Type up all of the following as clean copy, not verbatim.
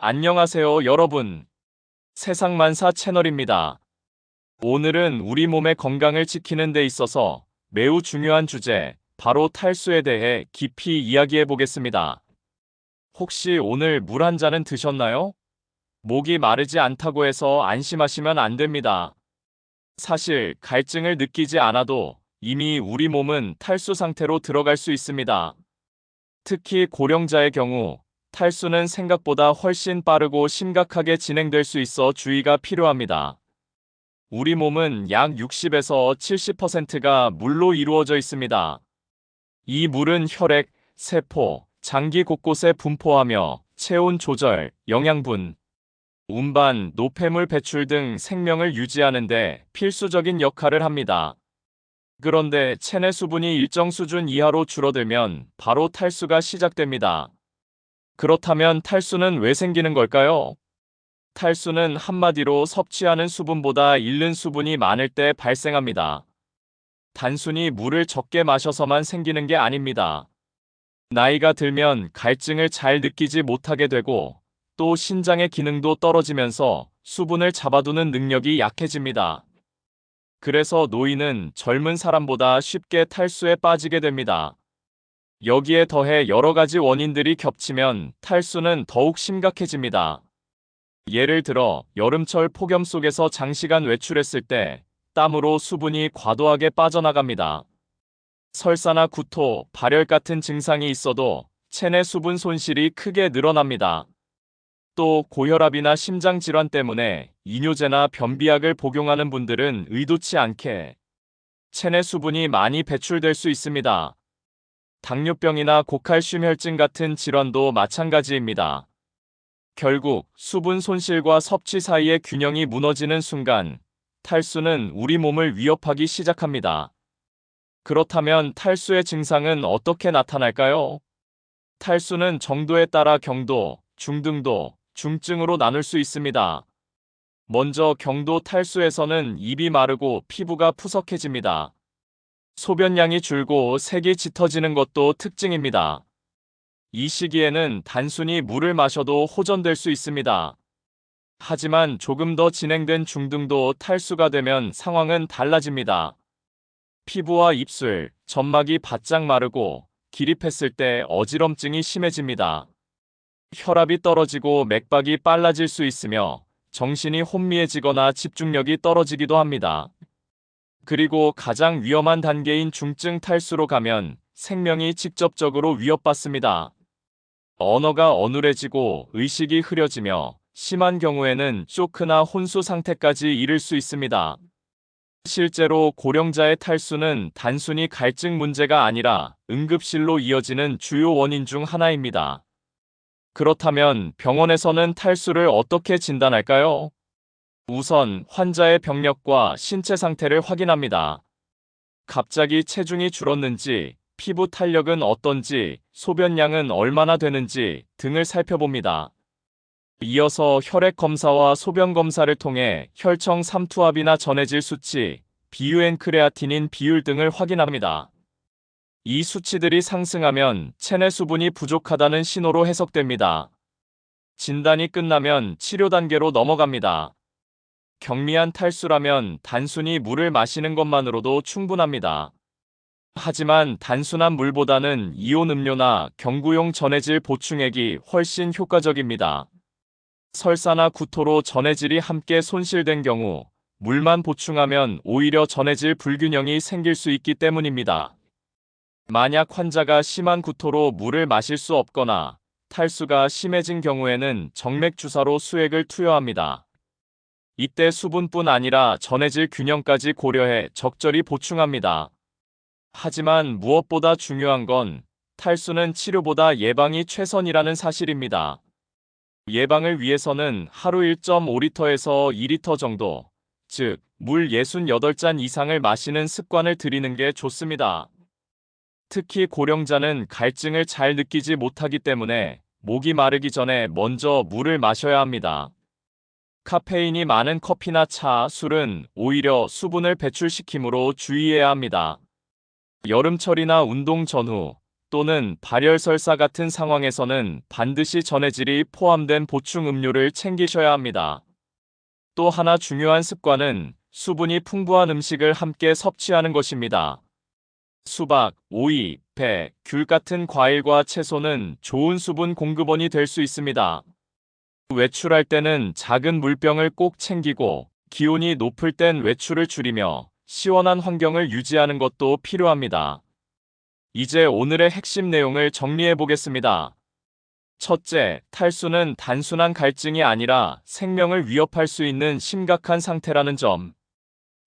안녕하세요, 여러분. 세상만사 채널입니다. 오늘은 우리 몸의 건강을 지키는 데 있어서 매우 중요한 주제, 바로 탈수에 대해 깊이 이야기해 보겠습니다. 혹시 오늘 물 한 잔은 드셨나요? 목이 마르지 않다고 해서 안심하시면 안 됩니다. 사실 갈증을 느끼지 않아도 이미 우리 몸은 탈수 상태로 들어갈 수 있습니다. 특히 고령자의 경우 탈수는 생각보다 훨씬 빠르고 심각하게 진행될 수 있어 주의가 필요합니다. 우리 몸은 약 60에서 70%가 물로 이루어져 있습니다. 이 물은 혈액, 세포, 장기 곳곳에 분포하며 체온 조절, 영양분, 운반, 노폐물 배출 등 생명을 유지하는 데 필수적인 역할을 합니다. 그런데 체내 수분이 일정 수준 이하로 줄어들면 바로 탈수가 시작됩니다. 그렇다면 탈수는 왜 생기는 걸까요? 탈수는 한마디로 섭취하는 수분보다 잃는 수분이 많을 때 발생합니다. 단순히 물을 적게 마셔서만 생기는 게 아닙니다. 나이가 들면 갈증을 잘 느끼지 못하게 되고 또 신장의 기능도 떨어지면서 수분을 잡아두는 능력이 약해집니다. 그래서 노인은 젊은 사람보다 쉽게 탈수에 빠지게 됩니다. 여기에 더해 여러 가지 원인들이 겹치면 탈수는 더욱 심각해집니다. 예를 들어 여름철 폭염 속에서 장시간 외출했을 때 땀으로 수분이 과도하게 빠져나갑니다. 설사나 구토, 발열 같은 증상이 있어도 체내 수분 손실이 크게 늘어납니다. 또 고혈압이나 심장 질환 때문에 이뇨제나 변비약을 복용하는 분들은 의도치 않게 체내 수분이 많이 배출될 수 있습니다. 당뇨병이나 고칼슘 혈증 같은 질환도 마찬가지입니다. 결국 수분 손실과 섭취 사이의 균형이 무너지는 순간 탈수는 우리 몸을 위협하기 시작합니다. 그렇다면 탈수의 증상은 어떻게 나타날까요? 탈수는 정도에 따라 경도, 중등도, 중증으로 나눌 수 있습니다. 먼저 경도 탈수에서는 입이 마르고 피부가 푸석해집니다. 소변량이 줄고 색이 짙어지는 것도 특징입니다. 이 시기에는 단순히 물을 마셔도 호전될 수 있습니다. 하지만 조금 더 진행된 중등도 탈수가 되면 상황은 달라집니다. 피부와 입술, 점막이 바짝 마르고 기립했을 때 어지럼증이 심해집니다. 혈압이 떨어지고 맥박이 빨라질 수 있으며 정신이 혼미해지거나 집중력이 떨어지기도 합니다. 그리고 가장 위험한 단계인 중증 탈수로 가면 생명이 직접적으로 위협받습니다. 언어가 어눌해지고 의식이 흐려지며 심한 경우에는 쇼크나 혼수 상태까지 이를 수 있습니다. 실제로 고령자의 탈수는 단순히 갈증 문제가 아니라 응급실로 이어지는 주요 원인 중 하나입니다. 그렇다면 병원에서는 탈수를 어떻게 진단할까요? 우선 환자의 병력과 신체 상태를 확인합니다. 갑자기 체중이 줄었는지, 피부 탄력은 어떤지, 소변량은 얼마나 되는지 등을 살펴봅니다. 이어서 혈액 검사와 소변 검사를 통해 혈청 삼투압이나 전해질 수치, 비유엔 크레아티닌 비율 등을 확인합니다. 이 수치들이 상승하면 체내 수분이 부족하다는 신호로 해석됩니다. 진단이 끝나면 치료 단계로 넘어갑니다. 경미한 탈수라면 단순히 물을 마시는 것만으로도 충분합니다. 하지만 단순한 물보다는 이온 음료나 경구용 전해질 보충액이 훨씬 효과적입니다. 설사나 구토로 전해질이 함께 손실된 경우 물만 보충하면 오히려 전해질 불균형이 생길 수 있기 때문입니다. 만약 환자가 심한 구토로 물을 마실 수 없거나 탈수가 심해진 경우에는 정맥 주사로 수액을 투여합니다. 이때 수분뿐 아니라 전해질 균형까지 고려해 적절히 보충합니다. 하지만 무엇보다 중요한 건 탈수는 치료보다 예방이 최선이라는 사실입니다. 예방을 위해서는 하루 1.5리터에서 2리터 정도, 즉, 물 68잔 이상을 마시는 습관을 들이는 게 좋습니다. 특히 고령자는 갈증을 잘 느끼지 못하기 때문에 목이 마르기 전에 먼저 물을 마셔야 합니다. 카페인이 많은 커피나 차, 술은 오히려 수분을 배출시키므로 주의해야 합니다. 여름철이나 운동 전후, 또는 발열설사 같은 상황에서는 반드시 전해질이 포함된 보충 음료를 챙기셔야 합니다. 또 하나 중요한 습관은 수분이 풍부한 음식을 함께 섭취하는 것입니다. 수박, 오이, 배, 귤 같은 과일과 채소는 좋은 수분 공급원이 될 수 있습니다. 외출할 때는 작은 물병을 꼭 챙기고 기온이 높을 땐 외출을 줄이며 시원한 환경을 유지하는 것도 필요합니다. 이제 오늘의 핵심 내용을 정리해 보겠습니다. 첫째, 탈수는 단순한 갈증이 아니라 생명을 위협할 수 있는 심각한 상태라는 점.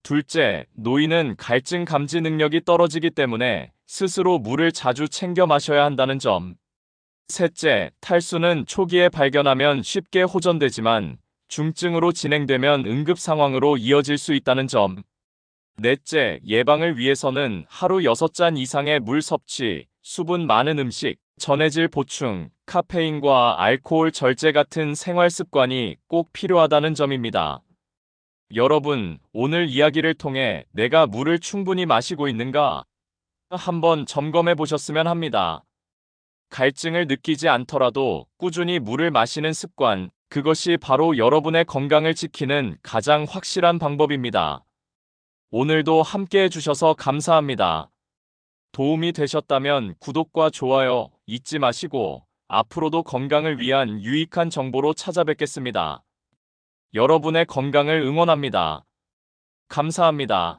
둘째, 노인은 갈증 감지 능력이 떨어지기 때문에 스스로 물을 자주 챙겨 마셔야 한다는 점. 셋째, 탈수는 초기에 발견하면 쉽게 호전되지만 중증으로 진행되면 응급 상황으로 이어질 수 있다는 점. 넷째, 예방을 위해서는 하루 6잔 이상의 물 섭취, 수분 많은 음식, 전해질 보충, 카페인과 알코올 절제 같은 생활 습관이 꼭 필요하다는 점입니다. 여러분, 오늘 이야기를 통해 내가 물을 충분히 마시고 있는가 한번 점검해 보셨으면 합니다. 갈증을 느끼지 않더라도 꾸준히 물을 마시는 습관, 그것이 바로 여러분의 건강을 지키는 가장 확실한 방법입니다. 오늘도 함께 해주셔서 감사합니다. 도움이 되셨다면 구독과 좋아요 잊지 마시고 앞으로도 건강을 위한 유익한 정보로 찾아뵙겠습니다. 여러분의 건강을 응원합니다. 감사합니다.